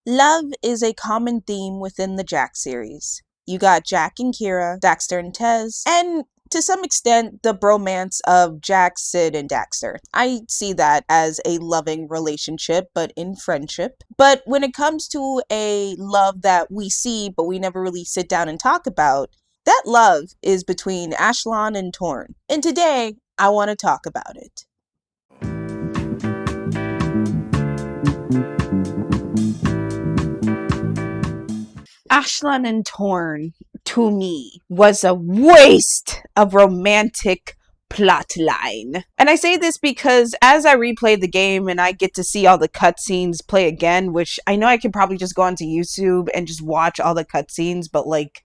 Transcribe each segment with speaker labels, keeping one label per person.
Speaker 1: Love is a common theme within the Jak series. You got Jak and Kira, Daxter and Tez, and to some extent, the bromance of Jak, Sid, and Daxter. I see that as a loving relationship, but in friendship. But when it comes to a love that we see, but we never really sit down and talk about, that love is between Ashelin and Torn. And today, I want to talk about it. Ashlyn and Torn, to me, was a waste of romantic plotline. And I say this because as I replay the game and I get to see all the cutscenes play again, which I know I could probably just go onto YouTube and just watch all the cutscenes, but like,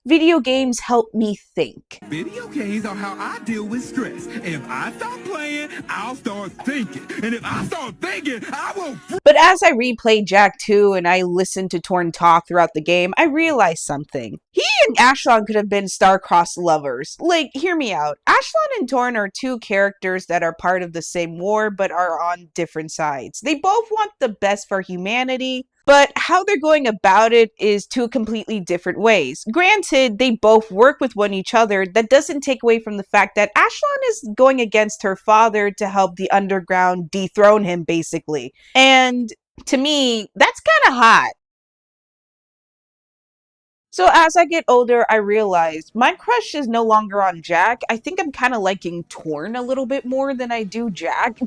Speaker 1: video games help me think.
Speaker 2: Video games are how I deal with stress. If I start playing, I'll start thinking. And if I start thinking, I will...
Speaker 1: But as I replayed Jak 2 and I listened to Torn talk throughout the game, I realized something. He and Ashlyn could have been star-crossed lovers. Like, hear me out. Ashlyn and Torn are two characters that are part of the same war, but are on different sides. They both want the best for humanity, but how they're going about it is two completely different ways. Granted, they both work with one each other. That doesn't take away from the fact that Ashlyn is going against her father to help the underground dethrone him, basically. And to me, that's kind of hot. So as I get older, I realized my crush is no longer on Jak. I think I'm kind of liking Torn a little bit more than I do Jak.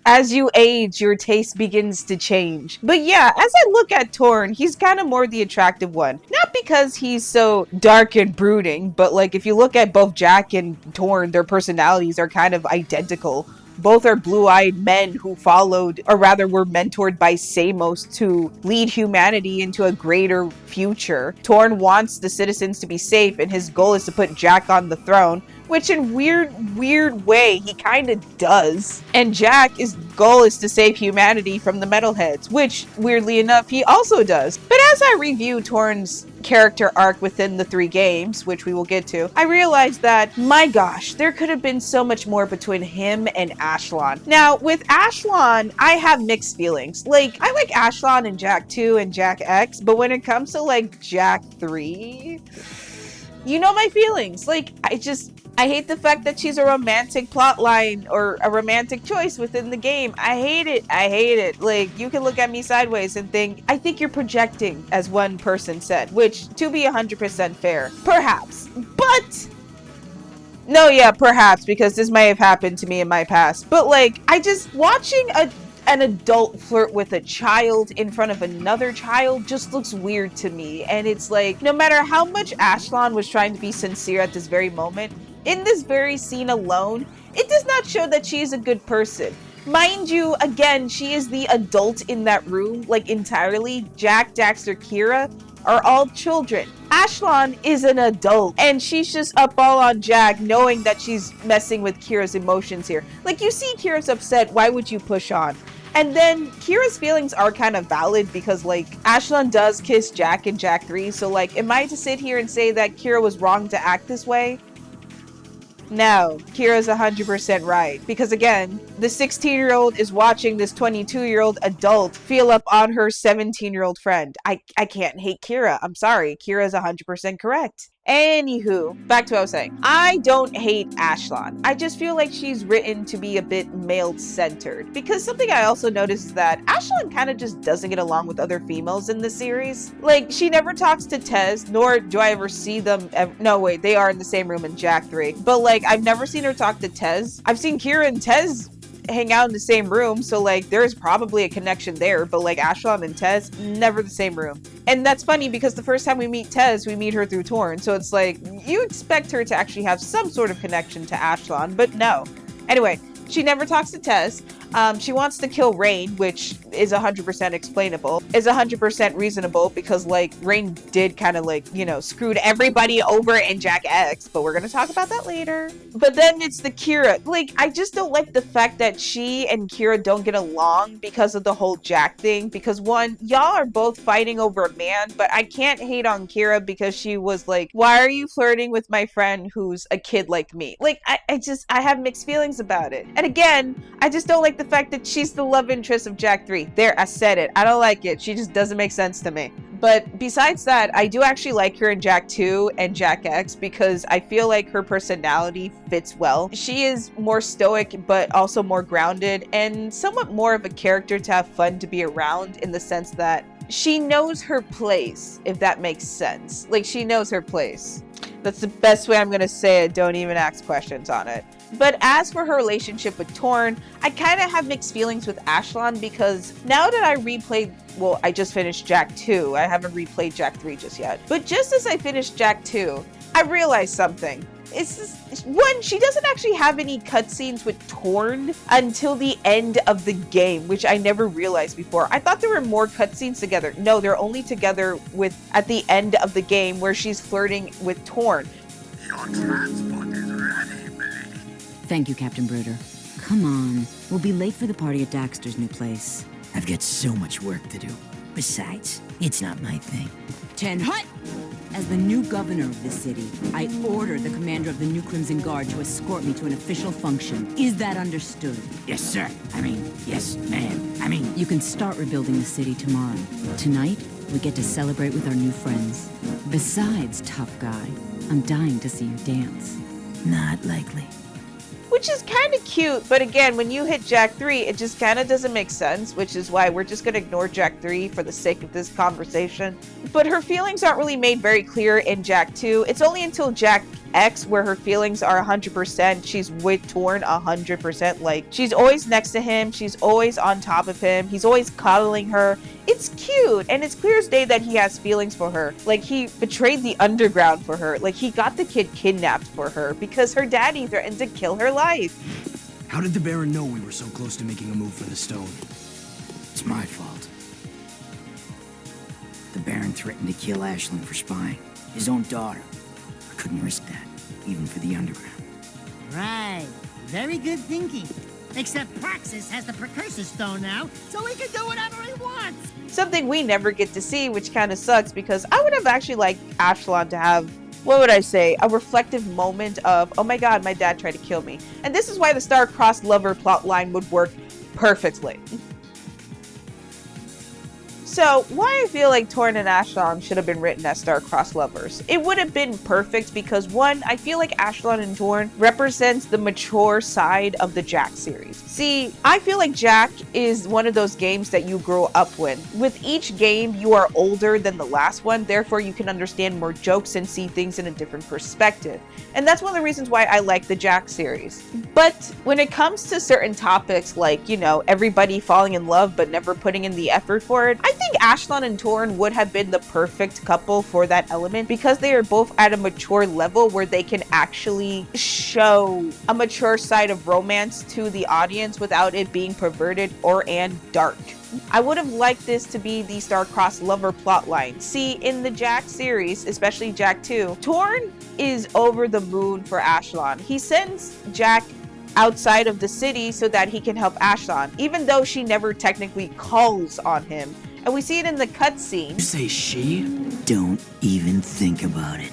Speaker 1: As you age, your taste begins to change. But yeah, as I look at Torn, he's kind of more the attractive one. Not because he's so dark and brooding, but like if you look at both Jak and Torn, their personalities are kind of identical. Both are blue-eyed men who followed, or rather were mentored by Samos to lead humanity into a greater future. Torn wants the citizens to be safe, and his goal is to put Jak on the throne, which in weird way, he kind of does. And Jak's goal is to save humanity from the metalheads, which, weirdly enough, he also does. But as I review Torn's character arc within the 3 games, which we will get to, I realized that, my gosh, there could have been so much more between him and Ashlyn. Now, with Ashlyn, I have mixed feelings. Like, I like Ashlyn in Jak 2 and Jak X, but when it comes to, like, Jak 3, you know my feelings. Like, I hate the fact that she's a romantic plotline or a romantic choice within the game. I hate it. I hate it. Like, you can look at me sideways and think, I think you're projecting, as one person said, which, to be 100% fair, perhaps. But, no, yeah, perhaps, because this may have happened to me in my past. But, like, watching an adult flirt with a child in front of another child just looks weird to me. And it's like, no matter how much Ashlyn was trying to be sincere at this very moment, in this very scene alone, it does not show that she is a good person. Mind you, again, she is the adult in that room, like entirely. Jak, Daxter, Kira are all children. Ashlyn is an adult, and she's just up all on Jak, knowing that she's messing with Kira's emotions here. Like, you see Kira's upset, why would you push on? And then Kira's feelings are kind of valid because, like, Ashlyn does kiss Jak in Jak 3, so, like, am I to sit here and say that Kira was wrong to act this way? No, Kira's 100% right. Because again, the 16-year-old is watching this 22-year-old adult feel up on her 17-year-old friend. I can't hate Kira. I'm sorry. Kira's 100% correct. Anywho, back to what I was saying. I don't hate Ashlyn. I just feel like she's written to be a bit male-centered. Because something I also noticed is that Ashlyn kind of just doesn't get along with other females in the series. Like, she never talks to Tez, nor do I ever see them. No, wait, they are in the same room in Jak 3. But, like, I've never seen her talk to Tez. I've seen Kira and Tez hang out in the same room, so like there's probably a connection there, but like Ashlyn and Tez, never the same room. And that's funny because the first time we meet Tez, we meet her through Torn, so it's like you expect her to actually have some sort of connection to Ashlyn, but no. Anyway, she never talks to Tez. She wants to kill Rain, which is 100% explainable, is 100% reasonable because, like, Rain did kind of, like, you know, screwed everybody over in Jak X, but we're going to talk about that later. But then it's the Kira. Like, I just don't like the fact that she and Kira don't get along because of the whole Jak thing, because one, y'all are both fighting over a man, but I can't hate on Kira because she was like, why are you flirting with my friend who's a kid like me? Like, I have mixed feelings about it. And again, I just don't like the fact that she's the love interest of Jak 3. There, I said it. I don't like it. She just doesn't make sense to me. But besides that, I do actually like her in Jak 2 and Jak X because I feel like her personality fits well. She is more stoic, but also more grounded and somewhat more of a character to have fun to be around, in the sense that she knows her place, if that makes sense. Like, she knows her place. That's the best way I'm going to say it. Don't even ask questions on it. But as for her relationship with Torn, I kind of have mixed feelings with Ashelin, because now that I replayed, well, I just finished Jak 2. I haven't replayed Jak 3 just yet. But just as I finished Jak 2, I realized something. It's just, one, she doesn't actually have any cutscenes with Torn until the end of the game, which I never realized before. I thought there were more cutscenes together. No, they're only together with at the end of the game, where she's flirting with Torn.
Speaker 2: Your transport is ready, Billy.
Speaker 3: Thank you, Captain Bruder. Come on, we'll be late for the party at Daxter's new place.
Speaker 4: I've got so much work to do. Besides, it's not my thing.
Speaker 3: Ten hut! As the new governor of this city, I order the commander of the New Crimson Guard to escort me to an official function. Is that understood?
Speaker 4: Yes, sir. Yes, ma'am.
Speaker 3: You can start rebuilding the city tomorrow. Tonight, we get to celebrate with our new friends. Besides, tough guy, I'm dying to see you dance.
Speaker 4: Not likely.
Speaker 1: Which is kind of cute, but again, when you hit Jak 3, it just kind of doesn't make sense, which is why we're just going to ignore Jak 3 for the sake of this conversation. But her feelings aren't really made very clear in Jak 2. It's only until Jak X where her feelings are 100%. She's with Torn 100%. Like, she's always next to him. She's always on top of him. He's always coddling her. It's cute, and it's clear as day that he has feelings for her. Like, he betrayed the underground for her. Like, he got the kid kidnapped for her because her daddy threatened to kill her life.
Speaker 5: How did the Baron know we were so close to making a move for the stone?
Speaker 4: It's my fault. The Baron threatened to kill Ashelin for spying. His own daughter. I couldn't risk that, even for the underground.
Speaker 6: Right. Very good thinking. Except Praxis has the Precursor Stone now, so he can do whatever he wants.
Speaker 1: Something we never get to see, which kind of sucks, because I would have actually liked Ashelin to have, what would I say, a reflective moment of, oh my god, my dad tried to kill me. And this is why the star-crossed lover plotline would work perfectly. So, why I feel like Torn and Ashelin should have been written as star-crossed lovers. It would have been perfect because, one, I feel like Ashelin and Torn represents the mature side of the Jak series. See, I feel like Jak is one of those games that you grow up with. With each game, you are older than the last one, therefore you can understand more jokes and see things in a different perspective. And that's one of the reasons why I like the Jak series. But when it comes to certain topics like, you know, everybody falling in love but never putting in the effort for it, I think Ashelin and Torn would have been the perfect couple for that element because they are both at a mature level where they can actually show a mature side of romance to the audience without it being perverted and dark. I would have liked this to be the star-crossed lover plotline. See, in the Jak series, especially Jak 2, Torn is over the moon for Ashelin. He sends Jak outside of the city so that he can help Ashelin, even though she never technically calls on him. And we see it in the cutscene.
Speaker 5: You say she?
Speaker 4: Don't even think about it.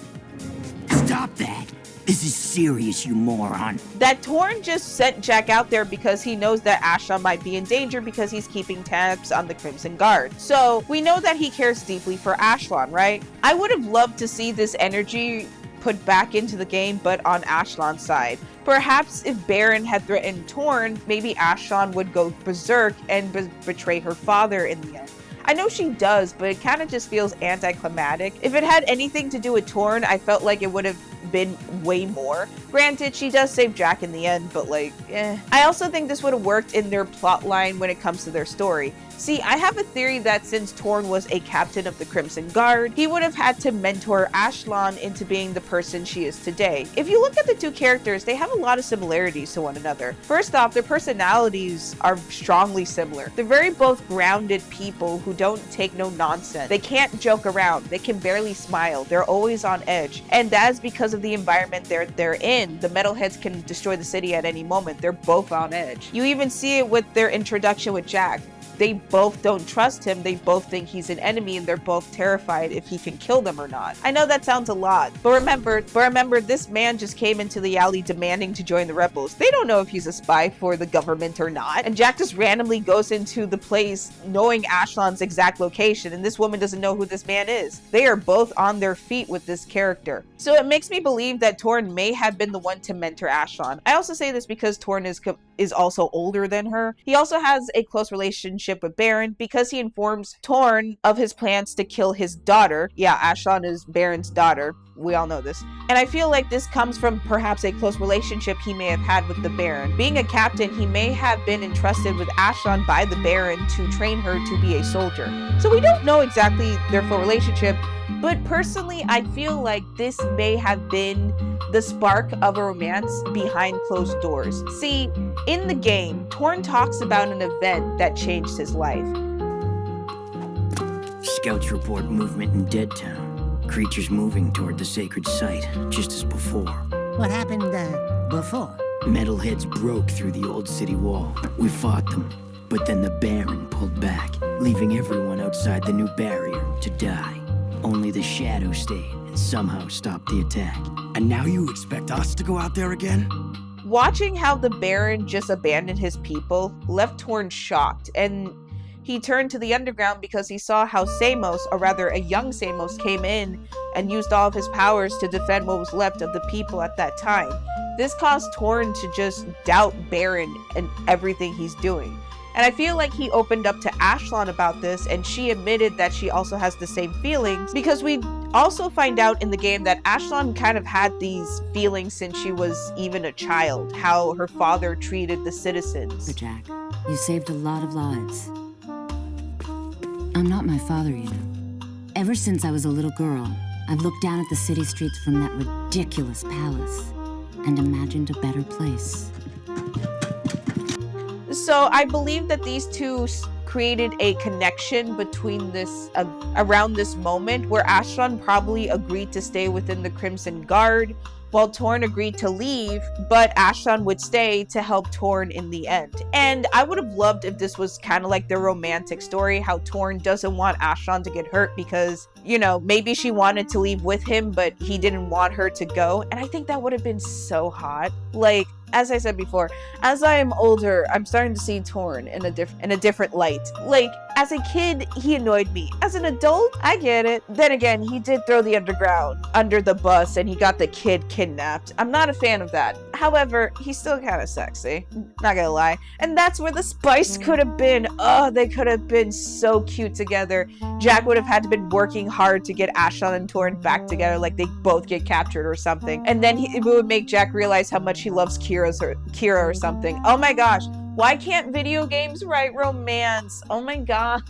Speaker 4: Stop that! This is serious, you moron.
Speaker 1: That Torn just sent Jak out there because he knows that Ashelin might be in danger because he's keeping tabs on the Crimson Guard. So we know that he cares deeply for Ashelin, right? I would have loved to see this energy put back into the game, but on Ashelin's side. Perhaps if Baron had threatened Torn, maybe Ashelin would go berserk and betray her father in the end. I know she does, but it kind of just feels anticlimactic. If it had anything to do with Torn, I felt like it would have been way more. Granted, she does save Jak in the end, but like, I also think this would have worked in their plot line when it comes to their story. See, I have a theory that since Torn was a captain of the Crimson Guard, he would have had to mentor Ashelin into being the person she is today. If you look at the two characters, they have a lot of similarities to one another. First off, their personalities are strongly similar. They're very both grounded people who don't take no nonsense. They can't joke around. They can barely smile. They're always on edge. And that is because of the environment they're in. The metalheads can destroy the city at any moment. They're both on edge. You even see it with their introduction with Jak. they both don't trust him. They both think he's an enemy, and they're both terrified if he can kill them or not. I know that sounds a lot, but remember, this man just came into the alley demanding to join the rebels. They don't know if he's a spy for the government or not. And Jack just randomly goes into the place knowing Ashlon's exact location, and this woman doesn't know who this man is. They are both on their feet with this character. So it makes me believe that Torn may have been the one to mentor Ashlon. I also say this because Torn is also older than her. He also has a close relationship with Baron because he informs Torn of his plans to kill his daughter. Yeah, Ashlon is Baron's daughter. We all know this. And I feel like this comes from perhaps a close relationship he may have had with the Baron. Being a captain, he may have been entrusted with Ashlon by the Baron to train her to be a soldier. So we don't know exactly their full relationship, but personally, I feel like this may have been the spark of a romance behind closed doors. See, in the game, Torn talks about an event that changed his life.
Speaker 4: Scouts report movement in Deadtown. Creatures moving toward the sacred site, just as before.
Speaker 6: What happened, before?
Speaker 4: Metalheads broke through the old city wall. We fought them, but then the Baron pulled back, leaving everyone outside the new barrier to die. Only the Shadow stayed and somehow stopped the attack.
Speaker 5: And now you expect us to go out there again?
Speaker 1: Watching how the Baron just abandoned his people left Torn shocked, and he turned to the underground because he saw how Samos, or rather a young Samos, came in and used all of his powers to defend what was left of the people at that time. This caused Torn to just doubt Baron and everything he's doing. And I feel like he opened up to Ashlon about this, and she admitted that she also has the same feelings, because we also find out in the game that Ashlon kind of had these feelings since she was even a child, how her father treated the citizens.
Speaker 3: Jack, you saved a lot of lives. I'm not my father, you know. Ever since I was a little girl, I've looked down at the city streets from that ridiculous palace and imagined a better place.
Speaker 1: So I believe that these two created a connection between this, around this moment where Ashlon probably agreed to stay within the Crimson Guard, while Torn agreed to leave, but Ashlon would stay to help Torn in the end. And I would have loved if this was kind of like their romantic story, how Torn doesn't want Ashlon to get hurt because, you know, maybe she wanted to leave with him, but he didn't want her to go. And I think that would have been so hot. Like, as I said before, as I am older, I'm starting to see Torn in a different light. Like, as a kid, he annoyed me. As an adult, I get it. Then again, he did throw the underground under the bus and he got the kid kidnapped. I'm not a fan of that. However, he's still kind of sexy. Not gonna lie. And that's where the spice could have been. Oh, they could have been so cute together. Jack would have had to been working hard to get Ashlon and Torn back together, like they both get captured or something. And then it would make Jack realize how much he loves Kira or something. Oh my gosh. Why can't video games write romance? Oh my gosh.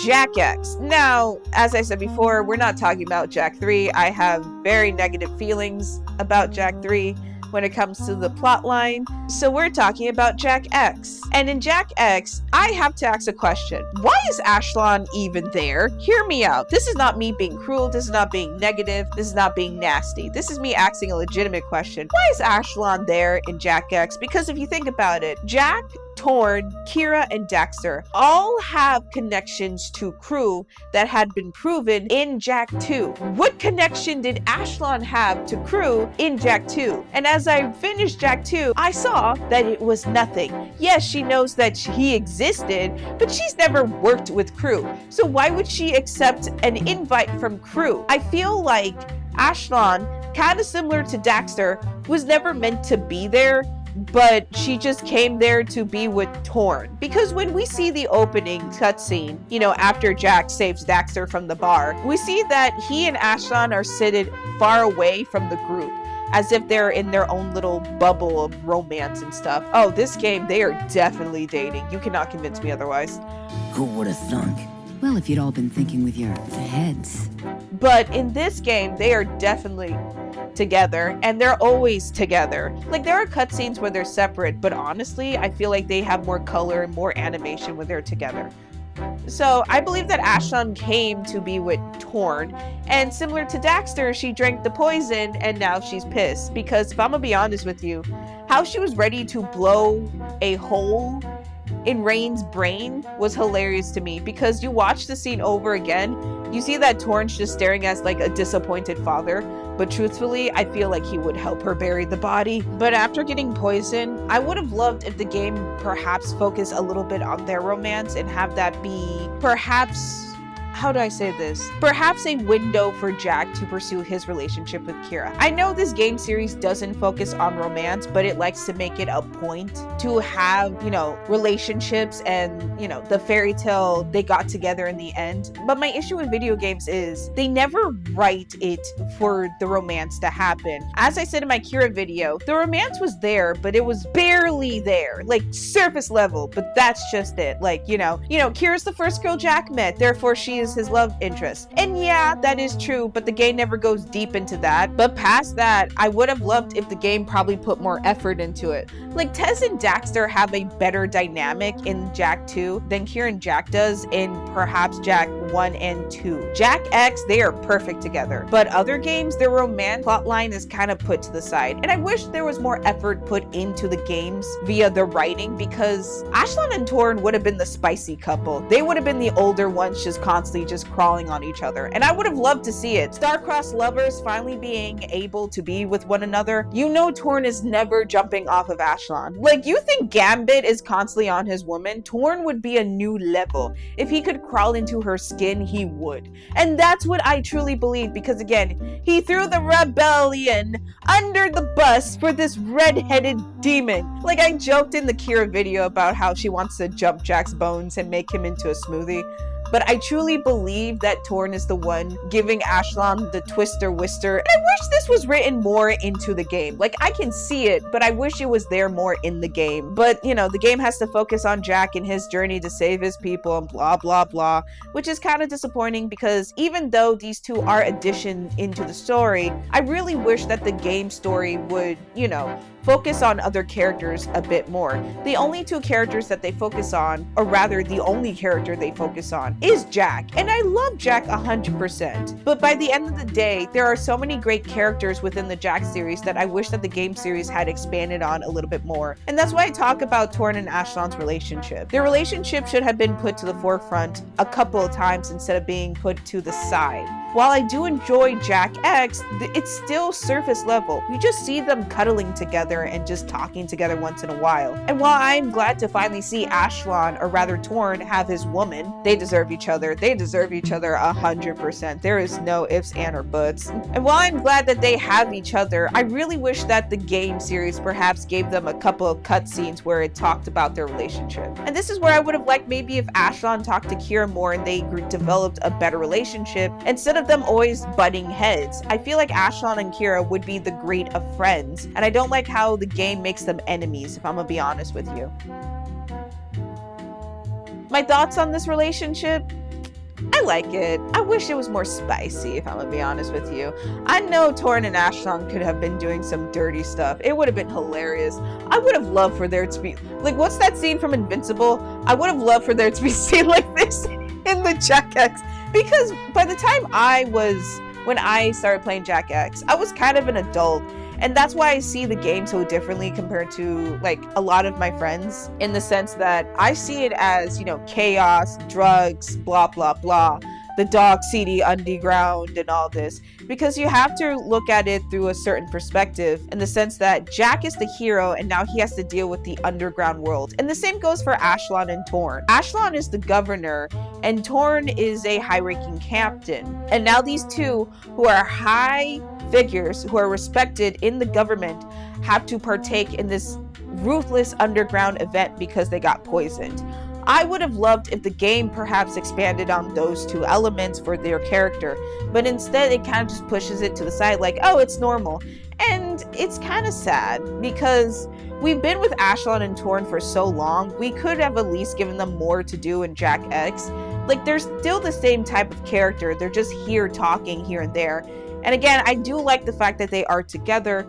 Speaker 1: Jak X. Now, as I said before, we're not talking about Jak 3. I have very negative feelings about Jak 3 when it comes to the plot line. So we're talking about Jak X. And in Jak X, I have to ask a question. Why is Ashlon even there? Hear me out. This is not me being cruel. This is not being negative. This is not being nasty. This is me asking a legitimate question. Why is Ashlon there in Jak X? Because if you think about it, Jack, Torn, Kira, and Daxter all have connections to crew that had been proven in Jak 2. What connection did Ashlon have to crew in Jak 2? And as I finished Jak 2, I saw that it was nothing. Yes, she knows that he existed, but she's never worked with crew. So why would she accept an invite from crew? I feel like Ashlon, kind of similar to Daxter, was never meant to be there, but she just came there to be with Torn. Because when we see the opening cutscene, you know, after Jack saves Daxter from the bar, we see that he and Ashlon are seated far away from the group, as if they're in their own little bubble of romance and stuff. Oh, this game, they are definitely dating. You cannot convince me otherwise.
Speaker 4: Who would have thunk?
Speaker 3: Well, if you'd all been thinking with your heads.
Speaker 1: But in this game, they are definitely together, and they're always together. Like, there are cutscenes where they're separate, but honestly, I feel like they have more color and more animation when they're together. So I believe that Ashlyn came to be with Torn, and similar to Daxter, she drank the poison and now she's pissed. Because if I'm gonna be honest with you, how she was ready to blow a hole in Rain's brain was hilarious to me, because you watch the scene over again, you see that Torrance just staring as like a disappointed father, but truthfully, I feel like he would help her bury the body. But after getting poisoned, I would have loved if the game perhaps focused a little bit on their romance and have that be perhaps, how do I say this? Perhaps a window for Jak to pursue his relationship with Kira. I know this game series doesn't focus on romance, but it likes to make it a point to have, relationships and, the fairy tale they got together in the end. But my issue with video games is they never write it for the romance to happen. As I said in my Kira video, the romance was there, but it was barely there, like surface level, but that's just it. Like, Kira's the first girl Jak met, therefore she is his love interest. And yeah, that is true, but the game never goes deep into that. But past that, I would have loved if the game probably put more effort into it. Like, Tez and Daxter have a better dynamic in Jak 2 than Kira and Jak does in perhaps Jak 1 and 2. Jak X, they are perfect together. But other games, their romance plotline is kind of put to the side. And I wish there was more effort put into the games via the writing, because Ashlyn and Torn would have been the spicy couple. They would have been the older ones just constantly just crawling on each other. And I would have loved to see it. Star-crossed lovers finally being able to be with one another. Torn is never jumping off of Ashlyn. Like, you think Gambit is constantly on his woman? Torn would be a new level. If he could crawl into her skin, he would. And that's what I truly believe, because again, he threw the rebellion under the bus for this red-headed demon. Like, I joked in the Kira video about how she wants to jump Jak's bones and make him into a smoothie. But I truly believe that Torn is the one giving Ashlyn the twister wister. And I wish this was written more into the game. Like, I can see it, but I wish it was there more in the game. But, the game has to focus on Jak and his journey to save his people and blah, blah, blah. Which is kind of disappointing, because even though these two are addition into the story, I really wish that the game story would, focus on other characters a bit more. The only two characters that they focus on, or rather the only character they focus on, is Jak. And I love Jak 100%. But by the end of the day, there are so many great characters within the Jak series that I wish that the game series had expanded on a little bit more. And that's why I talk about Torn and Ashlyn's relationship. Their relationship should have been put to the forefront a couple of times instead of being put to the side. While I do enjoy Jak X, it's still surface level. You just see them cuddling together and just talking together once in a while. And while I'm glad to finally see Ashlyn, or rather Torn, have his woman, they deserve each other. They deserve each other 100%. There is no ifs, and or buts. And while I'm glad that they have each other, I really wish that the game series perhaps gave them a couple of cutscenes where it talked about their relationship. And this is where I would have liked maybe if Ashlyn talked to Kira more and they developed a better relationship instead of them always butting heads. I feel like Ashlyn and Kira would be the great of friends, and I don't like how the game makes them enemies, if I'm gonna be honest with you. My thoughts on this relationship? I like it. I wish it was more spicy, if I'm gonna be honest with you. I know Torn and Ashlyn could have been doing some dirty stuff. It would have been hilarious. I would have loved for there to be, like, what's that scene from Invincible? I would have loved for there to be a scene like this in the Jak X. Because by the time when I started playing Jak X, I was kind of an adult. And that's why I see the game so differently compared to, like, a lot of my friends, in the sense that I see it as, chaos, drugs, blah, blah, blah, the dog seedy underground and all this. Because you have to look at it through a certain perspective, in the sense that Jak is the hero and now he has to deal with the underground world. And the same goes for Ashlyn and Torn. Ashlyn is the governor and Torn is a high-ranking captain. And now these two, who are high figures, who are respected in the government, have to partake in this ruthless underground event because they got poisoned. I would have loved if the game perhaps expanded on those two elements for their character, but instead it kind of just pushes it to the side like, oh, it's normal. And it's kind of sad, because we've been with Ashlyn and Torn for so long, we could have at least given them more to do in Jak X. Like, they're still the same type of character, they're just here talking here and there. And again, I do like the fact that they are together,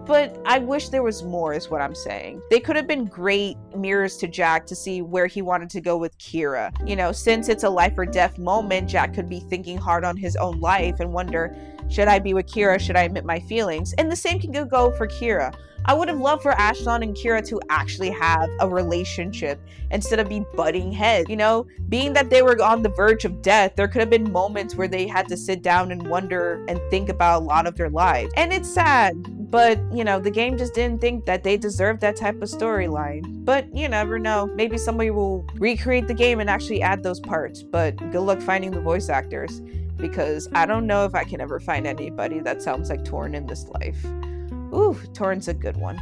Speaker 1: but I wish there was more is what I'm saying. They could have been great mirrors to Jack to see where he wanted to go with Kira. You know, since it's a life or death moment, Jack could be thinking hard on his own life and wonder, should I be with Kira? Should I admit my feelings? And the same can go for Kira. I would have loved for Ashelin and Kira to actually have a relationship instead of be butting heads. You know, being that they were on the verge of death, there could have been moments where they had to sit down and wonder and think about a lot of their lives. And it's sad, but you know, the game just didn't think that they deserved that type of storyline. But you never know. Maybe somebody will recreate the game and actually add those parts. But good luck finding the voice actors, because I don't know if I can ever find anybody that sounds like Torn in this life. Ooh, Torn's a good one.